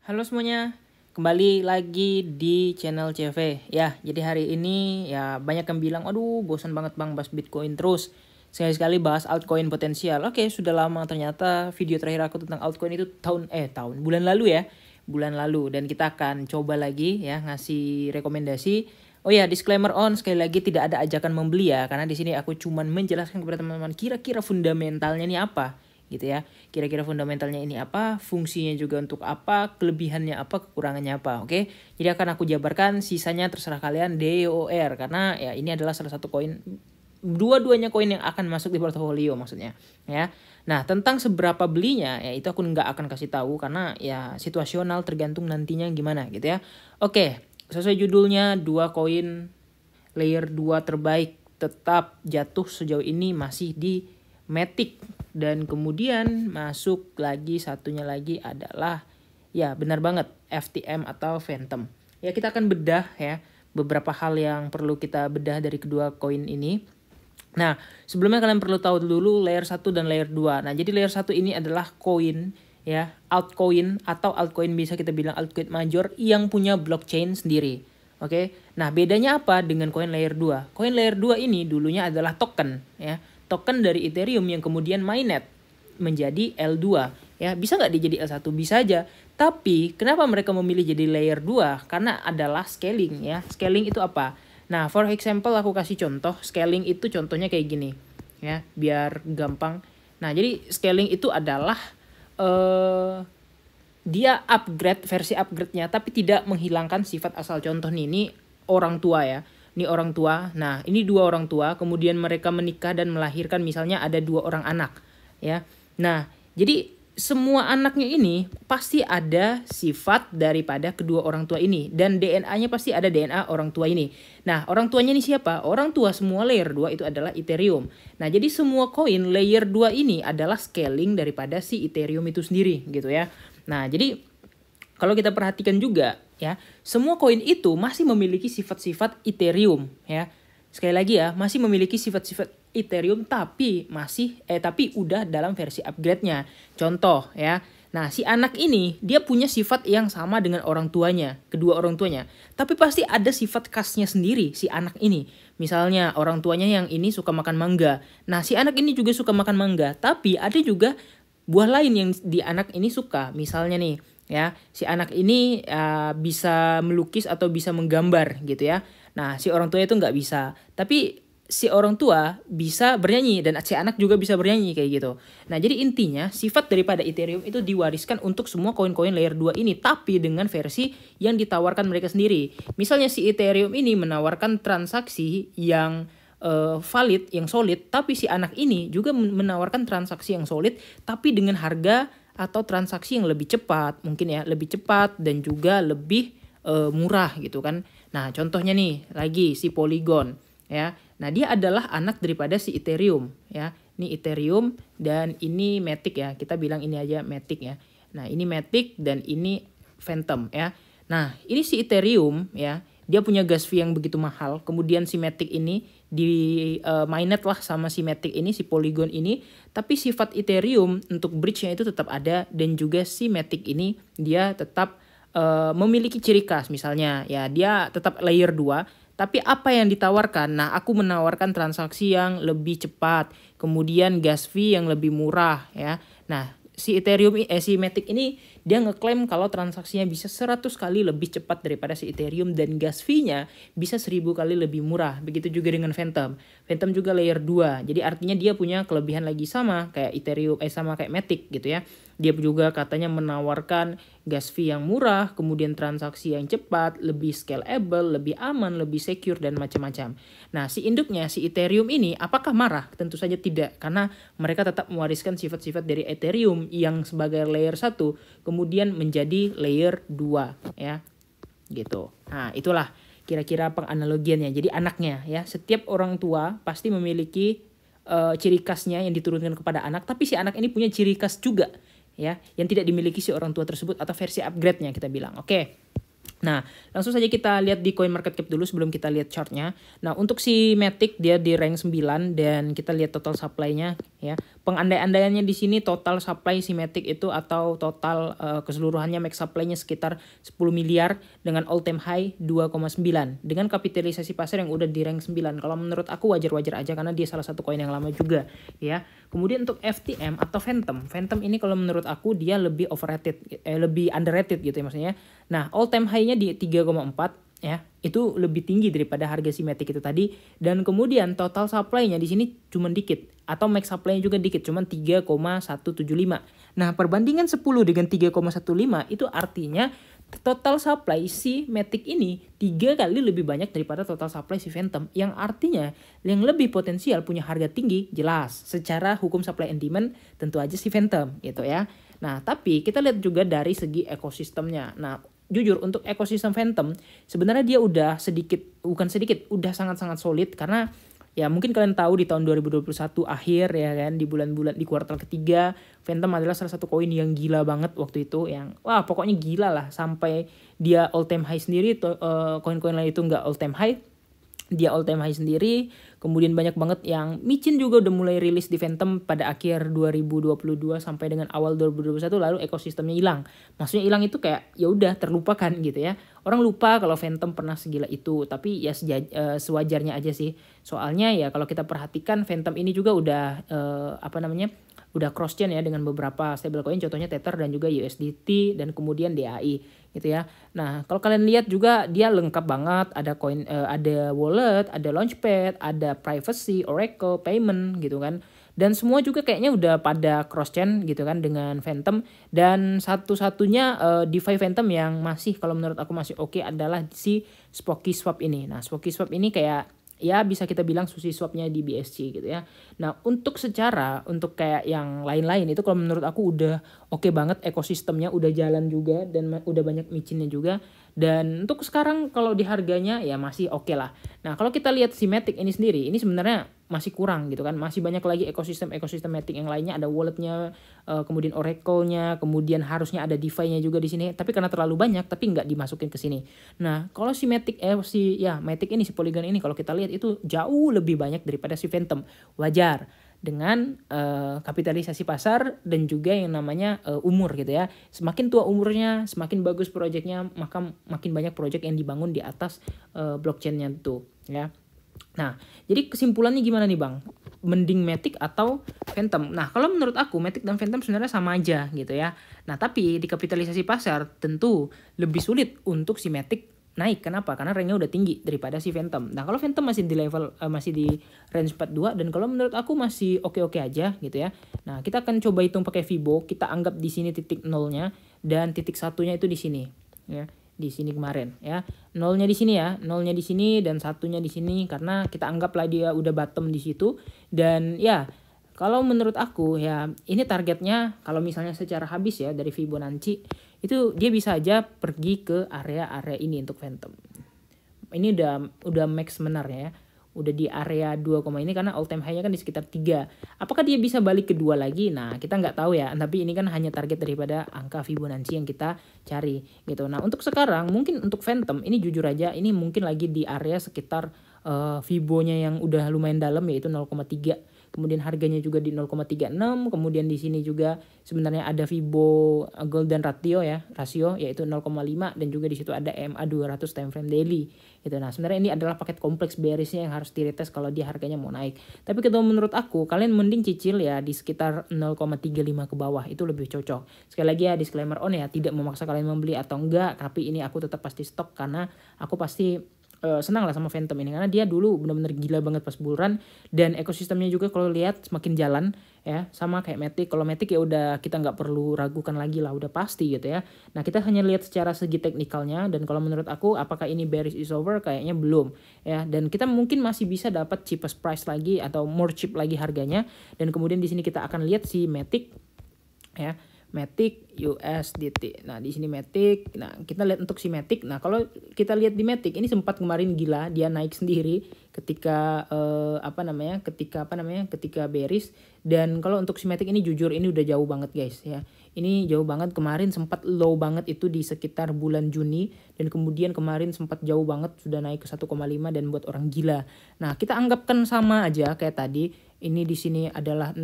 Halo semuanya, kembali lagi di channel CV. Ya, jadi hari ini ya banyak yang bilang, aduh bosan banget bang bahas Bitcoin terus. Sekali-sekali bahas altcoin potensial. Oke, sudah lama ternyata video terakhir aku tentang altcoin itu bulan lalu ya. Bulan lalu, dan kita akan coba lagi ya ngasih rekomendasi. Oh ya, disclaimer sekali lagi tidak ada ajakan membeli ya, karena di sini aku cuman menjelaskan kepada teman-teman kira-kira fundamentalnya ini apa gitu ya. Kira-kira fundamentalnya ini apa, fungsinya juga untuk apa, kelebihannya apa, kekurangannya apa. Oke. Jadi akan aku jabarkan, sisanya terserah kalian DOR, karena ya ini adalah salah satu koin, dua-duanya koin yang akan masuk di portofolio maksudnya ya. Nah, tentang seberapa belinya ya itu aku nggak akan kasih tahu karena ya situasional, tergantung nantinya gimana gitu ya. Oke, sesuai judulnya, dua koin layer 2 terbaik tetap jatuh sejauh ini masih di Matic, dan kemudian masuk lagi satunya lagi adalah ya benar banget FTM atau Phantom. Ya, kita akan bedah ya beberapa hal yang perlu kita bedah dari kedua koin ini. Nah, sebelumnya kalian perlu tahu dulu layer 1 dan layer 2. Nah, jadi layer 1 ini adalah koin ya, altcoin atau altcoin bisa kita bilang altcoin major yang punya blockchain sendiri. Oke. Nah, bedanya apa dengan koin layer 2? Koin layer 2 ini dulunya adalah token ya. Token dari Ethereum yang kemudian mainnet menjadi L2 ya. Bisa nggak dia jadi L1? Bisa aja. Tapi kenapa mereka memilih jadi layer 2? Karena adalah scaling ya. Scaling itu apa? Nah, for example aku kasih contoh, scaling itu contohnya kayak gini ya, biar gampang. Nah, jadi scaling itu adalah dia upgrade, versi upgrade-nya, tapi tidak menghilangkan sifat asal. Contoh nih, ini orang tua ya. Ini orang tua. Nah, ini dua orang tua, kemudian mereka menikah dan melahirkan, misalnya ada dua orang anak ya. Nah, jadi semua anaknya ini pasti ada sifat daripada kedua orang tua ini, dan DNA-nya pasti ada DNA orang tua ini. Nah, orang tuanya ini siapa? Orang tua semua layer 2 itu adalah Ethereum. Nah, jadi semua koin layer 2 ini adalah scaling daripada si Ethereum itu sendiri gitu ya. Nah, jadi kalau kita perhatikan juga ya, semua koin itu masih memiliki sifat-sifat Ethereum ya. Sekali lagi ya, masih memiliki sifat-sifat Ethereum tapi tapi udah dalam versi upgrade-nya. Contoh ya. Nah, si anak ini dia punya sifat yang sama dengan orang tuanya, kedua orang tuanya. Tapi pasti ada sifat khasnya sendiri si anak ini. Misalnya orang tuanya yang ini suka makan mangga. Nah, si anak ini juga suka makan mangga, tapi ada juga buah lain yang di anak ini suka. Misalnya nih ya, si anak ini bisa melukis atau bisa menggambar gitu ya. Nah, si orang tua itu nggak bisa, tapi si orang tua bisa bernyanyi dan si anak juga bisa bernyanyi kayak gitu. Nah, jadi intinya sifat daripada Ethereum itu diwariskan untuk semua koin-koin layer 2 ini, tapi dengan versi yang ditawarkan mereka sendiri. Misalnya si Ethereum ini menawarkan transaksi yang valid, yang solid, tapi si anak ini juga menawarkan transaksi yang solid tapi dengan harga atau transaksi yang lebih cepat, mungkin ya, lebih cepat dan juga lebih murah gitu kan. Nah, contohnya nih lagi si Polygon ya. Nah, dia adalah anak daripada si Ethereum ya. Ini Ethereum dan ini Matic ya. Kita bilang ini aja Matic ya. Nah, ini Matic dan ini Phantom ya. Nah, ini si Ethereum ya. Dia punya gas fee yang begitu mahal. Kemudian si Matic ini di mainnet lah sama si Matic ini, si Polygon ini. Tapi sifat Ethereum untuk bridge-nya itu tetap ada, dan juga si Matic ini dia tetap memiliki ciri khas. Misalnya ya, dia tetap layer 2, tapi apa yang ditawarkan? Nah, aku menawarkan transaksi yang lebih cepat, kemudian gas fee yang lebih murah ya. Nah, si si Matic ini dia ngeklaim kalau transaksinya bisa 100 kali lebih cepat daripada si Ethereum, dan gas fee-nya bisa 1000 kali lebih murah. Begitu juga dengan Phantom. Phantom juga layer 2. Jadi artinya dia punya kelebihan lagi sama kayak Ethereum, sama kayak Matic gitu ya. Dia juga katanya menawarkan gas fee yang murah, kemudian transaksi yang cepat, lebih scalable, lebih aman, lebih secure, dan macam-macam. Nah, si induknya, si Ethereum ini apakah marah? Tentu saja tidak, karena mereka tetap mewariskan sifat-sifat dari Ethereum yang sebagai layer 1 kemudian menjadi layer 2 ya. Gitu. Nah, itulah kira-kira penganalogiannya. Jadi anaknya ya, setiap orang tua pasti memiliki ciri khasnya yang diturunkan kepada anak, tapi si anak ini punya ciri khas juga ya, yang tidak dimiliki si orang tua tersebut atau versi upgrade-nya kita bilang. Oke. Nah, langsung saja kita lihat di CoinMarketCap dulu sebelum kita lihat chartnya. Nah, untuk si Matic dia di rank 9 dan kita lihat total supply-nya ya. Pengandai-andaiannya di sini total supply si Matic itu atau total keseluruhannya max supply-nya sekitar 10 miliar dengan all time high 2,9 dengan kapitalisasi pasar yang udah di rank 9. Kalau menurut aku wajar-wajar aja karena dia salah satu koin yang lama juga ya. Kemudian untuk FTM atau Phantom ini kalau menurut aku dia lebih overrated, lebih underrated gitu ya maksudnya. Nah, all time high-nya di 3,4 ya. Itu lebih tinggi daripada harga si Matic itu tadi dan kemudian total supply-nya di sini cuma dikit atau max supply-nya juga dikit, cuma 3,175. Nah, perbandingan 10 dengan 3,15 itu artinya total supply si Matic ini 3 kali lebih banyak daripada total supply si Phantom, yang artinya yang lebih potensial punya harga tinggi jelas secara hukum supply and demand tentu aja si Phantom gitu ya. Nah, tapi kita lihat juga dari segi ekosistemnya. Nah, jujur untuk ekosistem Phantom sebenarnya dia udah udah sangat-sangat solid karena ya mungkin kalian tahu di tahun 2021 akhir ya kan di bulan-bulan di kuartal ketiga Phantom adalah salah satu koin yang gila banget waktu itu yang wah pokoknya gila lah sampai dia all time high sendiri koin-koin lain itu nggak all time high, dia all time high sendiri. Kemudian banyak banget yang micin juga udah mulai rilis di Phantom pada akhir 2022 sampai dengan awal 2021 lalu ekosistemnya hilang. Maksudnya hilang itu kayak ya udah terlupakan gitu ya. Orang lupa kalau Phantom pernah segila itu, tapi ya sewajarnya aja sih. Soalnya ya kalau kita perhatikan Phantom ini juga udah udah cross chain ya dengan beberapa stablecoin contohnya Tether dan juga USDT dan kemudian DAI gitu ya. Nah, kalau kalian lihat juga dia lengkap banget, ada koin ada wallet, ada launchpad, ada privacy, Oracle, payment gitu kan. Dan semua juga kayaknya udah pada cross chain gitu kan dengan Phantom dan satu-satunya DeFi Phantom yang masih kalau menurut aku masih oke adalah si SpokySwap ini. Nah, SpokySwap ini kayak ya bisa kita bilang SushiSwap-nya di BSC gitu ya. Nah, untuk kayak yang lain-lain itu kalau menurut aku udah oke banget, ekosistemnya udah jalan juga dan udah banyak micinnya juga. Dan untuk sekarang kalau di harganya ya masih oke lah. Nah, kalau kita lihat si Matic ini sendiri, ini sebenarnya masih kurang gitu kan. Masih banyak lagi ekosistem Matic yang lainnya, ada walletnya, kemudian Oracle-nya, kemudian harusnya ada DeFi-nya juga di sini. Tapi karena terlalu banyak tapi nggak dimasukin ke sini. Nah, kalau si Matic ini si Polygon ini kalau kita lihat itu jauh lebih banyak daripada si Phantom. Wajar dengan kapitalisasi pasar dan juga yang namanya umur gitu ya. Semakin tua umurnya, semakin bagus proyeknya, maka makin banyak proyek yang dibangun di atas blockchain-nya tuh ya. Nah, jadi kesimpulannya gimana nih Bang? Mending Matic atau Phantom? Nah, kalau menurut aku Matic dan Phantom sebenarnya sama aja gitu ya. Nah, tapi di kapitalisasi pasar tentu lebih sulit untuk si Matic naik. Kenapa? Karena ranknya udah tinggi daripada si Phantom. Nah, kalau Phantom masih di level masih di range 42 dan kalau menurut aku masih oke-oke aja gitu ya. Nah, kita akan coba hitung pakai Fibo. Kita anggap di sini titik nolnya dan titik satunya itu di sini ya. Di sini kemarin ya. Nolnya di sini ya, nolnya di sini dan satunya di sini karena kita anggaplah dia udah bottom di situ dan ya kalau menurut aku ya ini targetnya kalau misalnya secara habis ya dari Fibonacci itu dia bisa aja pergi ke area-area ini untuk Phantom. Ini udah max sebenarnya ya. Udah di area 2, ini karena all time high-nya kan di sekitar 3. Apakah dia bisa balik ke 2 lagi? Nah, kita nggak tahu ya. Tapi ini kan hanya target daripada angka Fibonacci yang kita cari gitu. Nah, untuk sekarang mungkin untuk Phantom ini jujur aja ini mungkin lagi di area sekitar Fibonya yang udah lumayan dalam yaitu 0,3. Kemudian harganya juga di 0,36, kemudian di sini juga sebenarnya ada Fibo golden rasio yaitu 0,5 dan juga di situ ada EMA 200 time frame daily gitu. Nah, sebenarnya ini adalah paket kompleks bearisnya yang harus diretes kalau dia harganya mau naik. Tapi kalau menurut aku kalian mending cicil ya di sekitar 0,35 ke bawah itu lebih cocok. Sekali lagi ya disclaimer on ya, tidak memaksa kalian membeli atau enggak, tapi ini aku tetap pasti stok karena aku pasti senang lah sama Phantom ini karena dia dulu benar-benar gila banget pas bull run dan ekosistemnya juga kalau lihat semakin jalan ya sama kayak Matic. Kalau Matic ya udah kita nggak perlu ragukan lagi lah, udah pasti gitu ya. Nah, kita hanya lihat secara segi teknikalnya dan kalau menurut aku apakah ini bearish is over kayaknya belum ya, dan kita mungkin masih bisa dapat cheapest price lagi atau more cheap lagi harganya. Dan kemudian di sini kita akan lihat si Matic ya, Matic USDT. Nah, di sini Matic. Nah, kita lihat untuk si Matic. Nah, kalau kita lihat di Matic ini sempat kemarin gila dia naik sendiri ketika ketika bearish. Dan kalau untuk si Matic ini jujur ini udah jauh banget guys ya. Ini jauh banget, kemarin sempat low banget itu di sekitar bulan Juni, dan kemudian kemarin sempat jauh banget sudah naik ke 1,5 dan buat orang gila. Nah, kita anggapkan sama aja kayak tadi. Ini di sini adalah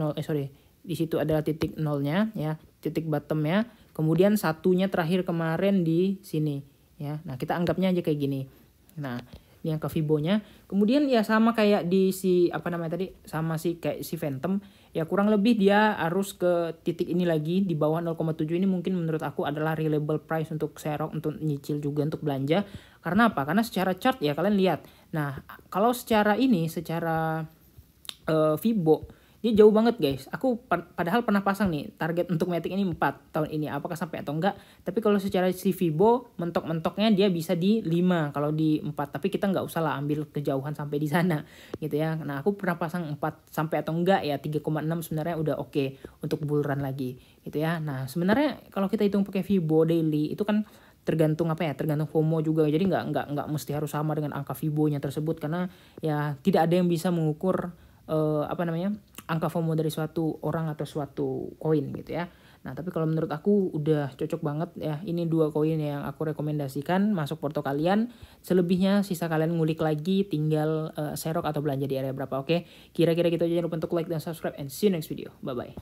di situ adalah titik nolnya ya, titik bottomnya. Kemudian satunya terakhir kemarin di sini ya. Nah, kita anggapnya aja kayak gini. Nah, ini angka Fibonya. Kemudian ya sama kayak di si sama si kayak si Phantom, ya kurang lebih dia harus ke titik ini lagi di bawah 0,7. Ini mungkin menurut aku adalah reliable price untuk Xerox, untuk nyicil juga, untuk belanja. Karena apa? Karena secara chart ya kalian lihat. Nah, kalau secara Fibo dia jauh banget guys. Aku padahal pernah pasang nih target untuk Matic ini 4 tahun ini, apakah sampai atau enggak. Tapi kalau secara si Fibo mentok-mentoknya dia bisa di 5 kalau di 4, tapi kita nggak usah lah ambil kejauhan sampai di sana gitu ya. Nah, aku pernah pasang 4 sampai atau enggak ya 3,6 sebenarnya udah oke untuk bull run lagi gitu ya. Nah, sebenarnya kalau kita hitung pakai Fibo daily itu kan tergantung tergantung FOMO juga. Jadi nggak mesti harus sama dengan angka Fibonya tersebut, karena ya tidak ada yang bisa mengukur angka FOMO dari suatu orang atau suatu koin gitu ya. Nah, tapi kalau menurut aku udah cocok banget ya. Ini 2 koin yang aku rekomendasikan masuk porto kalian. Selebihnya sisa kalian ngulik lagi, tinggal Xerox atau belanja di area berapa. Oke, kira-kira gitu aja. Jangan lupa untuk like dan subscribe, and see you next video. Bye bye.